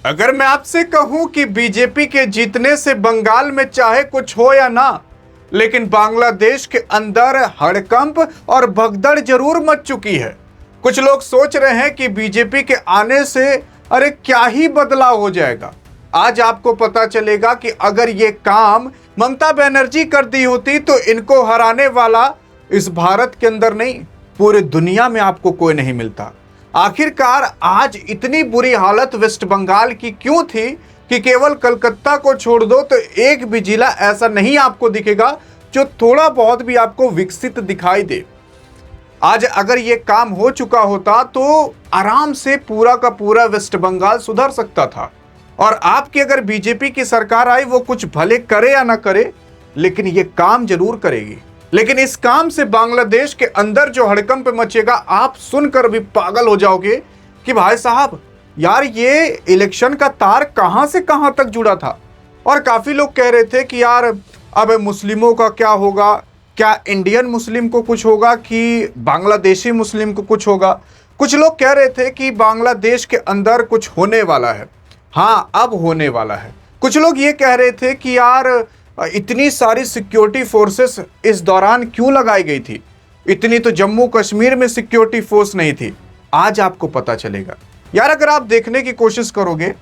अगर मैं आपसे कहूं कि बीजेपी के जीतने से बंगाल में चाहे कुछ हो या ना, लेकिन बांग्लादेश के अंदर हड़कंप और भगदड़ जरूर मच चुकी है। कुछ लोग सोच रहे हैं कि बीजेपी के आने से अरे क्या ही बदलाव हो जाएगा। आज आपको पता चलेगा कि अगर ये काम ममता बनर्जी कर दी होती तो इनको हराने वाला इस भारत के अंदर नहीं, पूरी दुनिया में आपको कोई नहीं मिलता। आखिरकार आज इतनी बुरी हालत वेस्ट बंगाल की क्यों थी कि केवल कलकत्ता को छोड़ दो तो एक भी जिला ऐसा नहीं आपको दिखेगा जो थोड़ा बहुत भी आपको विकसित दिखाई दे। आज अगर ये काम हो चुका होता तो आराम से पूरा का पूरा वेस्ट बंगाल सुधर सकता था। और आपकी अगर बीजेपी की सरकार आई, वो कुछ भले करे या ना करे, लेकिन ये काम जरूर करेगी। लेकिन इस काम से बांग्लादेश के अंदर जो हड़कंप मचेगा, आप सुनकर भी पागल हो जाओगे कि भाई साहब यार ये इलेक्शन का तार कहां से कहां तक जुड़ा था। और काफी लोग कह रहे थे कि यार अब मुस्लिमों का क्या होगा, क्या इंडियन मुस्लिम को कुछ होगा कि बांग्लादेशी मुस्लिम को कुछ होगा। कुछ लोग कह रहे थे कि बांग्लादेश के अंदर कुछ होने वाला है। हाँ, अब होने वाला है। कुछ लोग ये कह रहे थे कि यार इतनी सारी सिक्योरिटी फोर्सेस इस दौरान क्यों लगाई गई थी, इतनी तो जम्मू कश्मीर में सिक्योरिटी फोर्स नहीं थी। आज आपको पता चलेगा यार। अगर आप देखने की कोशिश करोगे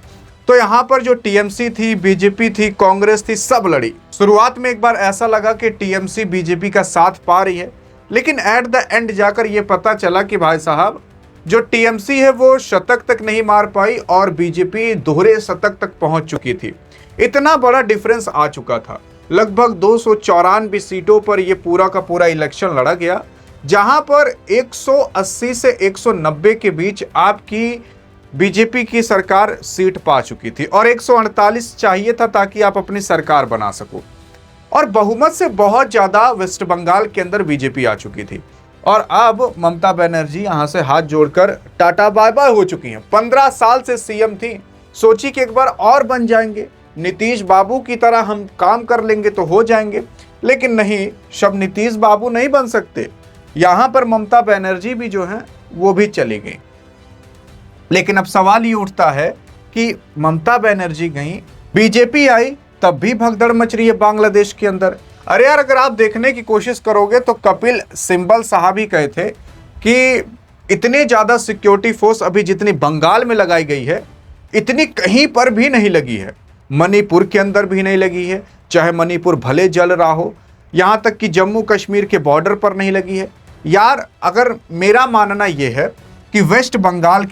तो यहां पर जो टीएमसी थी, बीजेपी थी, कांग्रेस थी, सब लड़ी। शुरुआत में एक बार ऐसा लगा कि टीएमसी बीजेपी का साथ पा रही है, लेकिन एट द एंड जाकर यह पता चला कि भाई साहब जो टीएमसी है वो शतक तक नहीं मार पाई और बीजेपी दोहरे शतक तक पहुंच चुकी थी। इतना बड़ा डिफरेंस आ चुका था। लगभग 294 सीटों पर यह पूरा का पूरा इलेक्शन लड़ा गया, जहां पर 180 से 190 के बीच आपकी बीजेपी की सरकार सीट पा चुकी थी और 148 चाहिए था ताकि आप अपनी सरकार बना सको। और बहुमत से बहुत ज्यादा वेस्ट बंगाल के अंदर बीजेपी आ चुकी थी। और अब ममता बनर्जी यहां से हाथ जोड़कर टाटा बाय बाय हो चुकी हैं। 15 साल से सीएम थी, सोची कि एक बार और बन जाएंगे, नीतीश बाबू की तरह हम काम कर लेंगे तो हो जाएंगे। लेकिन नहीं, सब नीतीश बाबू नहीं बन सकते। यहां पर ममता बनर्जी भी जो है वो भी चली गई। लेकिन अब सवाल ये उठता है कि ममता बनर्जी गई, बीजेपी आई, तब भी भगदड़ मच रही है बांग्लादेश के अंदर। अरे यार, अगर आप देखने की कोशिश करोगे तो कपिल सिब्बल साहब ही कहे थे कि इतनी ज्यादा सिक्योरिटी फोर्स अभी जितनी बंगाल में लगाई गई है, इतनी कहीं पर भी नहीं लगी है। मणिपुर के अंदर भी नहीं लगी है, चाहे मणिपुर भले जल रहा हो, यहां तक कि जम्मू कश्मीर के बॉर्डर पर नहीं लगी है। यार, अगर मेरा मानना यह है कि वेस्ट बंगाल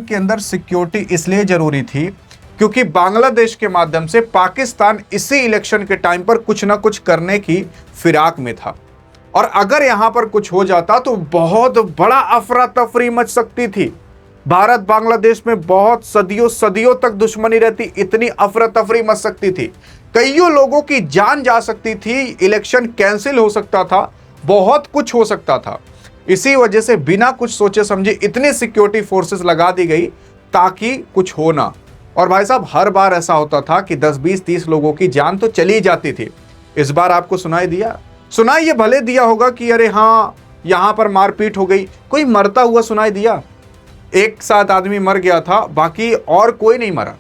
के अंदर सिक्योरिटी इसलिए जरूरी थी क्योंकि बांग्लादेश के माध्यम से पाकिस्तान इसी इलेक्शन के टाइम पर कुछ ना कुछ करने की फिराक में था। और अगर यहां पर कुछ हो जाता तो बहुत बड़ा अफरा तफरी मच सकती थी। भारत बांग्लादेश में बहुत सदियों तक दुश्मनी रहती, इतनी अफरा तफरी मच सकती थी, कईयों लोगों की जान जा सकती थी, इलेक्शन कैंसिल हो सकता था, बहुत कुछ हो सकता था। इसी वजह से बिना कुछ सोचे समझे इतनी सिक्योरिटी फोर्सेस लगा दी गई ताकि कुछ हो ना। और भाई साहब, हर बार ऐसा होता था कि 10, 20, 30 लोगों की जान तो चली जाती थी। इस बार आपको सुनाई दिया? सुनाई ये भले दिया होगा कि अरे हाँ यहां पर मारपीट हो गई, कोई मरता हुआ सुनाई दिया? एक साथ आदमी मर गया था, बाकी और कोई नहीं मरा।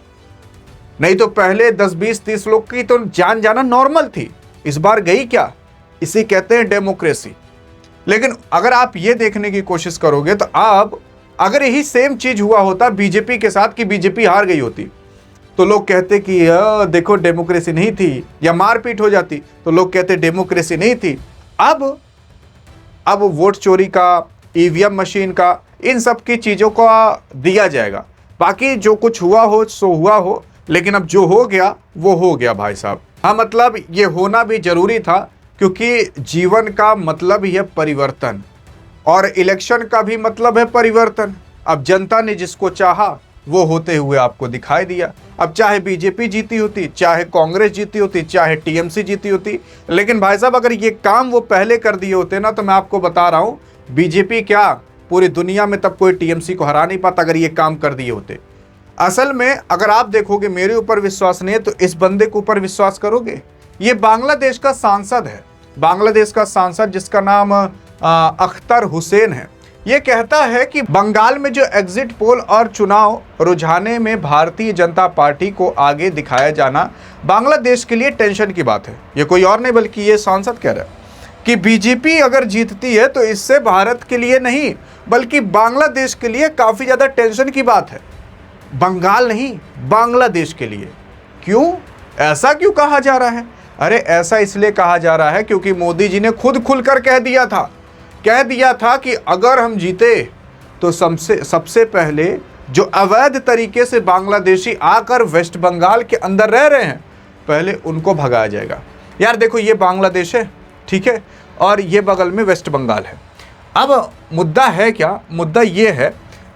नहीं तो पहले 10, 20, 30 लोग की तो जान जाना नॉर्मल थी, इस बार गई क्या? इसे कहते हैं डेमोक्रेसी। लेकिन अगर आप ये देखने की कोशिश करोगे तो अब अगर यही सेम चीज हुआ होता बीजेपी के साथ कि बीजेपी हार गई होती, तो लोग कहते कि देखो डेमोक्रेसी नहीं थी, या मारपीट हो जाती तो लोग कहते डेमोक्रेसी नहीं थी। अब वोट चोरी का, ईवीएम मशीन का, इन सब की चीजों को दिया जाएगा। बाकी जो कुछ हुआ हो सो हुआ हो, लेकिन अब जो हो गया वो हो गया भाई साहब। हाँ, मतलब ये होना भी जरूरी था क्योंकि जीवन का मतलब ही है परिवर्तन और इलेक्शन का भी मतलब है परिवर्तन। अब जनता ने जिसको चाहा वो होते हुए आपको दिखाई दिया। अब चाहे बीजेपी जीती होती, चाहे कांग्रेस जीती होती, चाहे टीएमसी जीती होती, लेकिन भाई साहब अगर ये काम वो पहले कर दिए होते ना, तो मैं आपको बता रहा हूं बीजेपी क्या पूरी दुनिया में तब कोई टीएमसी को हरा नहीं पाता अगर ये काम कर दिए होते। असल में अगर आप देखोगे, मेरे ऊपर विश्वास नहीं है तो इस बंदे के ऊपर विश्वास करोगे। ये बांग्लादेश का सांसद है, बांग्लादेश का सांसद जिसका नाम अख्तर हुसैन है। ये कहता है कि बंगाल में जो एग्जिट पोल और चुनाव रुझाने में भारतीय जनता पार्टी को आगे दिखाया जाना बांग्लादेश के लिए टेंशन की बात है। ये कोई और नहीं बल्कि ये सांसद कह रहा है कि बीजेपी अगर जीतती है तो इससे भारत के लिए नहीं बल्कि बांग्लादेश के लिए काफ़ी ज़्यादा टेंशन की बात है। बंगाल नहीं, बांग्लादेश के लिए। क्यों? ऐसा क्यों कहा जा रहा है? अरे ऐसा इसलिए कहा जा रहा है क्योंकि मोदी जी ने खुद खुलकर कह दिया था कि अगर हम जीते तो सबसे पहले जो अवैध तरीके से बांग्लादेशी आकर वेस्ट बंगाल के अंदर रह रहे हैं पहले उनको भगाया जाएगा। यार देखो, ये बांग्लादेश है, ठीक है, और ये बगल में वेस्ट बंगाल है। अब मुद्दा है क्या? मुद्दा ये है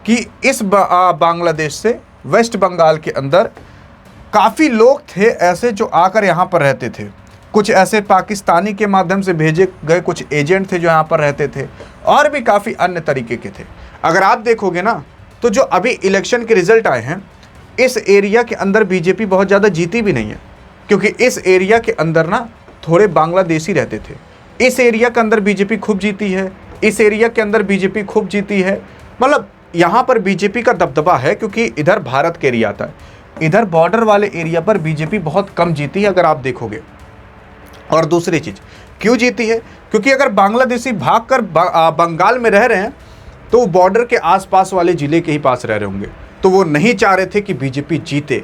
कि इस बांग्लादेश से वेस्ट बंगाल के अंदर काफ़ी लोग थे ऐसे जो आकर यहाँ पर रहते थे। कुछ ऐसे पाकिस्तानी के माध्यम से भेजे गए कुछ एजेंट थे जो यहाँ पर रहते थे, और भी काफ़ी अन्य तरीके के थे। अगर आप देखोगे ना तो जो अभी इलेक्शन के रिजल्ट आए हैं, इस एरिया के अंदर बीजेपी बहुत ज़्यादा जीती भी नहीं है, क्योंकि इस एरिया के अंदर ना थोड़े बांग्लादेशी रहते थे। इस एरिया के अंदर बीजेपी खूब जीती है, इस एरिया के अंदर बीजेपी खूब जीती है। मतलब यहाँ पर बीजेपी का दबदबा है क्योंकि इधर भारत के एरिया आता है। इधर बॉर्डर वाले एरिया पर बीजेपी बहुत कम जीती है अगर आप देखोगे। और दूसरी चीज़ क्यों जीती है? क्योंकि अगर बांग्लादेशी भागकर बंगाल में रह रहे हैं तो वो बॉर्डर के आसपास वाले ज़िले के ही पास रह रहे होंगे, तो वो नहीं चाह रहे थे कि बीजेपी जीते।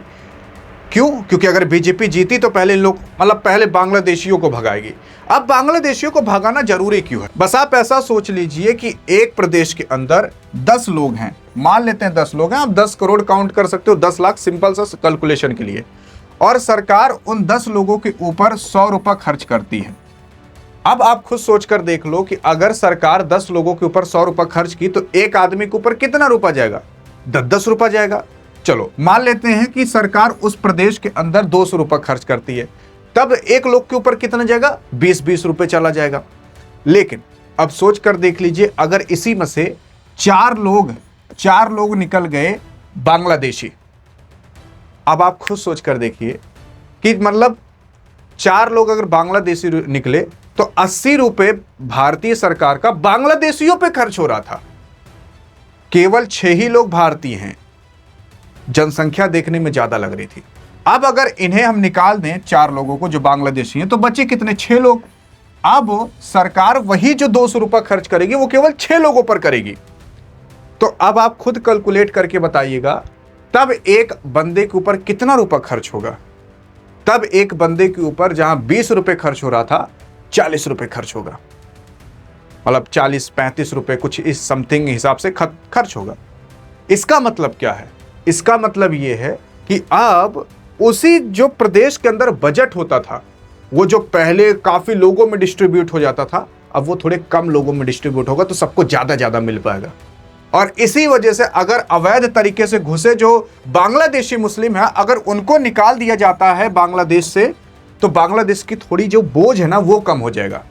क्यों? क्योंकि अगर बीजेपी जीती तो पहले लोग पहले बांग्लादेशियों को भगाएगी। अब बांग्लादेशियों को भगाना जरूरी क्यों है? बस आप ऐसा सोच लीजिए कि एक प्रदेश के अंदर 10 लोग हैं, मान लेते हैं 10 लोग हैं, आप 10 करोड़ काउंट कर सकते हो, 10 लाख सिंपल सा कैलकुलेशन के लिए, और सरकार उन 10 लोगों के ऊपर 100 रुपये खर्च करती है। अब आप खुद सोचकर देख लो कि अगर सरकार 10 लोगों के ऊपर 100 रुपये खर्च की तो एक आदमी के ऊपर कितना रुपया जाएगा? 10 रुपया जाएगा। चलो मान लेते हैं कि सरकार उस प्रदेश के अंदर 200 रुपये खर्च करती है, तब एक लोग के ऊपर कितना जाएगा? 20-20 रुपये चला जाएगा। लेकिन अब सोच कर देख लीजिए, अगर इसी में से 4 लोग निकल गए बांग्लादेशी, अब आप खुद सोच कर देखिए कि 4 लोग अगर बांग्लादेशी निकले तो 80 रुपये भारतीय सरकार का बांग्लादेशियों पे खर्च हो रहा था। केवल 6 ही लोग भारतीय हैं, जनसंख्या देखने में ज्यादा लग रही थी। अब अगर इन्हें हम निकाल दें 4 लोगों को जो बांग्लादेशी हैं तो बचे कितने? 6 लोग। अब सरकार वही जो 200 रुपये खर्च करेगी वो केवल 6 लोगों पर करेगी। तो अब आप खुद कैलकुलेट करके बताइएगा, तब एक बंदे के ऊपर कितना रुपया खर्च होगा? तब एक बंदे के ऊपर जहां 20 रुपये खर्च हो रहा था 40 रुपये खर्च होगा। 40-35 रुपये कुछ इस समथिंग हिसाब से खर्च होगा। इसका मतलब क्या है? इसका मतलब यह है कि अब उसी जो प्रदेश के अंदर बजट होता था, वो जो पहले काफी लोगों में डिस्ट्रीब्यूट हो जाता था, अब वो थोड़े कम लोगों में डिस्ट्रीब्यूट होगा, तो सबको ज्यादा मिल पाएगा। और इसी वजह से अगर अवैध तरीके से घुसे जो बांग्लादेशी मुस्लिम है, अगर उनको निकाल दिया जाता है बांग्लादेश से, तो बांग्लादेश की थोड़ी जो बोझ है ना वो कम हो जाएगा।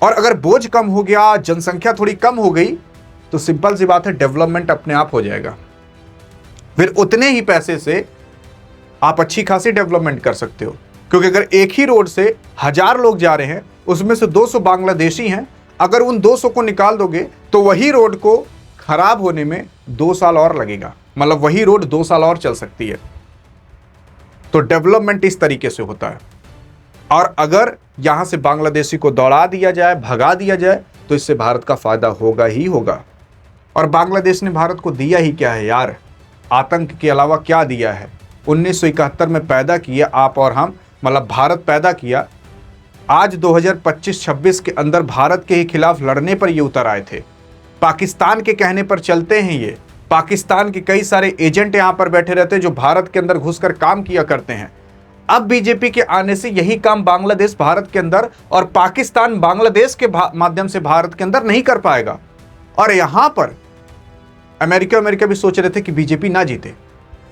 और अगर बोझ कम हो गया, जनसंख्या थोड़ी कम हो गई, तो सिंपल सी बात है, डेवलपमेंट अपने आप हो जाएगा। फिर उतने ही पैसे से आप अच्छी खासी डेवलपमेंट कर सकते हो, क्योंकि अगर एक ही रोड से 1000 लोग जा रहे हैं, उसमें से 200 बांग्लादेशी हैं, अगर उन 200 को निकाल दोगे तो वही रोड को खराब होने में 2 साल और लगेगा। वही रोड 2 साल और चल सकती है। तो डेवलपमेंट इस तरीके से होता है। और अगर यहां से बांग्लादेशी को दौड़ा दिया जाए, भगा दिया जाए, तो इससे भारत का फायदा होगा ही होगा। और बांग्लादेश ने भारत को दिया ही क्या है यार? आतंक के अलावा क्या दिया है? 1971 में पैदा किया आप और हम, भारत पैदा किया। आज 2025-26 के अंदर भारत के ही खिलाफ लड़ने पर ये उतर आए थे। पाकिस्तान के कहने पर चलते हैं ये। पाकिस्तान के कई सारे एजेंट यहाँ पर बैठे रहते हैं जो भारत के अंदर घुसकर काम किया करते हैं। अब बीजेपी के आने से यही काम बांग्लादेश भारत के अंदर और पाकिस्तान बांग्लादेश के माध्यम से भारत के अंदर नहीं कर पाएगा। और यहाँ पर अमेरिका भी सोच रहे थे कि बीजेपी ना जीते,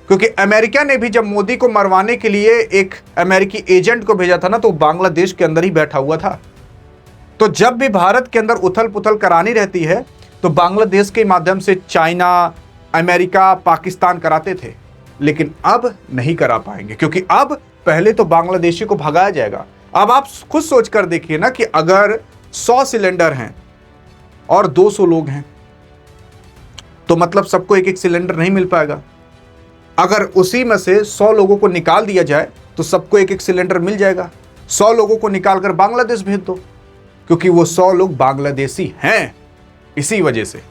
क्योंकि अमेरिका ने भी जब मोदी को मरवाने के लिए एक अमेरिकी एजेंट को भेजा था ना, तो बांग्लादेश के अंदर ही बैठा हुआ था। तो जब भी भारत के अंदर उथल पुथल करानी रहती है तो बांग्लादेश के माध्यम से चाइना, अमेरिका, पाकिस्तान कराते थे, लेकिन अब नहीं करा पाएंगे, क्योंकि अब पहले तो बांग्लादेशी को भगाया जाएगा। अब आप खुद सोच कर देखिए ना कि अगर 100 सिलेंडर हैं और 200 लोग हैं, तो मतलब सबको एक एक सिलेंडर नहीं मिल पाएगा। अगर उसी में से 100 लोगों को निकाल दिया जाए तो सबको एक एक सिलेंडर मिल जाएगा। 100 लोगों को निकालकर बांग्लादेश भेज दो, क्योंकि वो 100 लोग बांग्लादेशी हैं, इसी वजह से।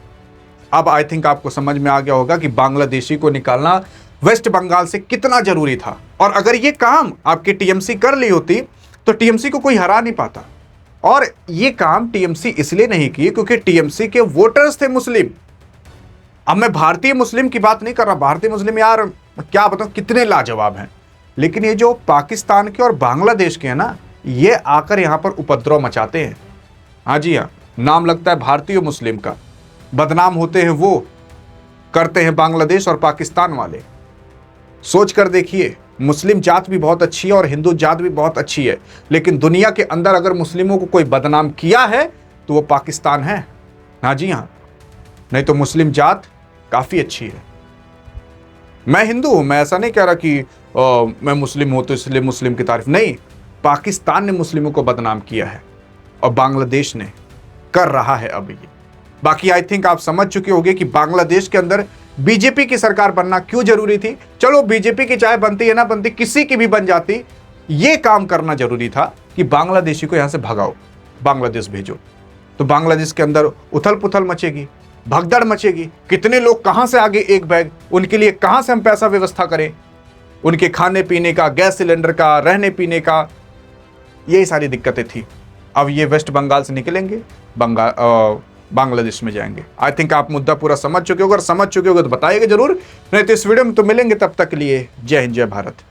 अब आई थिंक आपको समझ में आ गया होगा कि बांग्लादेशी को निकालना वेस्ट बंगाल से कितना जरूरी था। और अगर ये काम आपकी टीएमसी कर ली होती तो टीएमसी को कोई हरा नहीं पाता। और ये काम टीएमसी इसलिए नहीं की क्योंकि टीएमसी के वोटर्स थे मुस्लिम। अब मैं भारतीय मुस्लिम की बात नहीं कर रहा, भारतीय मुस्लिम यार क्या बताऊं कितने लाजवाब हैं, लेकिन ये जो पाकिस्तान के और बांग्लादेश के हैं ना, ये आकर यहां पर उपद्रव मचाते हैं। हाँ जी हाँ, नाम लगता है भारतीय मुस्लिम का, बदनाम होते हैं वो, करते हैं बांग्लादेश और पाकिस्तान वाले। सोच कर देखिए, मुस्लिम जात भी बहुत अच्छी है और हिंदू जात भी बहुत अच्छी है, लेकिन दुनिया के अंदर अगर मुस्लिमों को कोई बदनाम किया है तो वो पाकिस्तान है। हाँ जी हाँ, नहीं तो मुस्लिम जात काफी अच्छी है। मैं हिंदू हूं, मैं ऐसा नहीं कह रहा कि मैं मुस्लिम हूं तो इसलिए मुस्लिम की तारीफ नहीं। पाकिस्तान ने मुस्लिमों को बदनाम किया है और बांग्लादेश ने कर रहा है अब ये। बाकी आई थिंक आप समझ चुके होंगे कि बांग्लादेश के अंदर बीजेपी की सरकार बनना क्यों जरूरी थी। चलो बीजेपी की चाहे बनती है ना बनती, किसी की भी बन जाती, ये काम करना जरूरी था कि बांग्लादेशी को यहां से भगाओ, बांग्लादेश भेजो। तो बांग्लादेश के अंदर उथल पुथल मचेगी, भगदड़ मचेगी, कितने लोग कहां से आगे एक बैग, उनके लिए कहां से हम पैसा व्यवस्था करें, उनके खाने पीने का, गैस सिलेंडर का, रहने पीने का, यही सारी दिक्कतें थी। अब ये वेस्ट बंगाल से निकलेंगे, बांग्लादेश में जाएंगे। आई थिंक आप मुद्दा पूरा समझ चुके हो। अगर समझ चुके होगे तो बताइएगा जरूर, नहीं तो इस वीडियो में तो मिलेंगे। तब तक के लिए जय हिंद, जय भारत।